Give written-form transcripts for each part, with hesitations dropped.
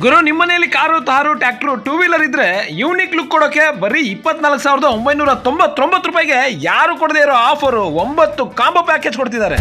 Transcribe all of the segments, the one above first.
ಗುರು, ನಿಮ್ಮ ಮನೆಯಲ್ಲಿ ಕಾರು, ತಾರು, tractor, two wheeler ಇದ್ರೆ ಯೂನಿಕ್ ಲುಕ್ ಕೊಡೋಕೆ ಬರೀ 24,999 ರೂಪಾಯಿಗೆ ಯಾರು ಕೊಡದೇ ಇರೋ ಆಫರ್ 9 ಕಾಂಬೋ ಪ್ಯಾಕೇಜ್ ಕೊಡ್ತಿದ್ದಾರೆ.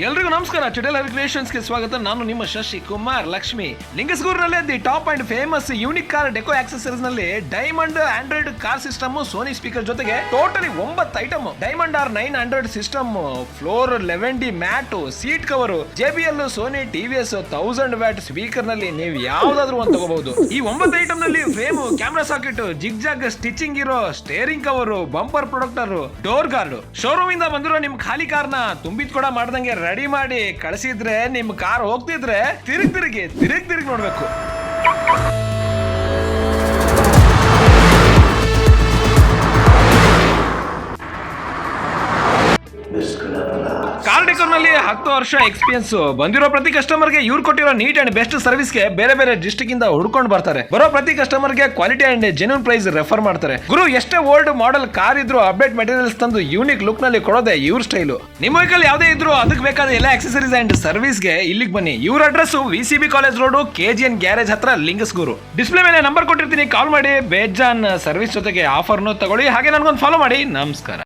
ಎಲ್ರಿಗೂ ನಮಸ್ಕಾರ. ಚುಟೇಲ್ ಕ್ರಿಯೇಷನ್ಸ್ ಗೆ ಸ್ವಾಗತ. ನಾನು ನಿಮ್ಮ ಶಶಿ ಕುಮಾರ್ ಲಕ್ಷ್ಮಿ. ಲಿಂಗಸ್ಗೂರಿನಲ್ಲಿ the top and famous unique car deco accessories ನಲ್ಲಿ Diamond Android car system, Sony speaker ಜೊತೆಗೆ totally 9 item, Diamond R900 system, floor 11D mat, seat cover, JBL, Sony, TVS 1000 watt speaker ನಲ್ಲಿ ನೀವು ಯಾವ್ದಾದ್ರು ಒಂದು ತಗೋಬಹುದು. ಈ 9 ಐಟಮ್ ನಲ್ಲಿ frame, camera socket, zig zag stitching ಇರೋ steering cover, bumper protector, door guard, showroom ಇಂದ ಬಂದಿರೋ ನಿಮ್ ಖಾಲಿ ಕಾರ್ನ ತುಂಬಿದ್ ಕೂಡ ಮಾಡ್ದಂಗೆ ರೆಡಿ ಮಾಡಿ ಕಳಿಸಿದ್ರೆ ನಿಮ್ ಕಾರ್ ಹೋಗ್ತಿದ್ರೆ ತಿರುಗಿ ನೋಡ್ಬೇಕು. ಕಾರ್ ಡೆಕೋರ್ ನಲ್ಲಿ 10 ವರ್ಷ ಎಕ್ಸ್ಪೀರಿಯನ್ಸ್ ಬಂದಿರೋ ಪ್ರತಿ ಕಸ್ಟಮರ್ ಗೆ ಇವ್ರು ಕೊಟ್ಟಿರೋ ನೀಟ್ ಅಂಡ್ ಬೆಸ್ಟ್ ಸರ್ವಿಸ್ ಗೆ ಬೇರೆ ಬೇರೆ ಡಿಸ್ಟ್ರಿಕ್ಟ್ ಇಂದ ಹುಡ್ಕೊಂಡು ಬರ್ತಾರೆ. ಬರೋ ಪ್ರತಿ ಕಸ್ಟಮರ್ ಗೆ quality and genuine price refer ಮಾಡ್ತಾರೆ. ಗುರು, ಎಷ್ಟೇ ಓಲ್ಡ್ ಮಾಡೆಲ್ ಕಾರ್ ಇದ್ರು ಅಪ್ಡೇಟ್ ಮೆಟೀರಿಯಲ್ಸ್ ತಂದು ಯೂನಿಕ್ ಲುಕ್ ನಲ್ಲಿ ಕೊಡೋದೆ ಇವ್ರ ಸ್ಟೈಲು. ನಿಮ್ಮ ವೆಹಿಕಲ್ ಯಾವ್ದೇ ಇದ್ರು ಅದಕ್ಕೆ ಬೇಕಾದ ಎಲ್ಲ ಆಕ್ಸೆಸರೀಸ್ ಅಂಡ್ ಸರ್ವಿಸ್ ಗೆ ಇಲ್ಲಿಗೆ ಬನ್ನಿ. ಇವ್ರ address VCB college road, KGN garage ಹತ್ರ, ಲಿಂಗಸ್ಗೂರು. ಡಿಸ್ಪ್ಲೇ ಮೇಲೆ ನಂಬರ್ ಕೊಟ್ಟಿರ್ತೀನಿ, ಕಾಲ್ ಮಾಡಿ ಬೇಜಾನ್ ಸರ್ವಿಸ್ ಜೊತೆಗೆ ಆಫರ್ನು ತಗೊಳ್ಳಿ. ಹಾಗೆ ನನ್ಗೊಂದು ಫಾಲೋ ಮಾಡಿ. ನಮಸ್ಕಾರ.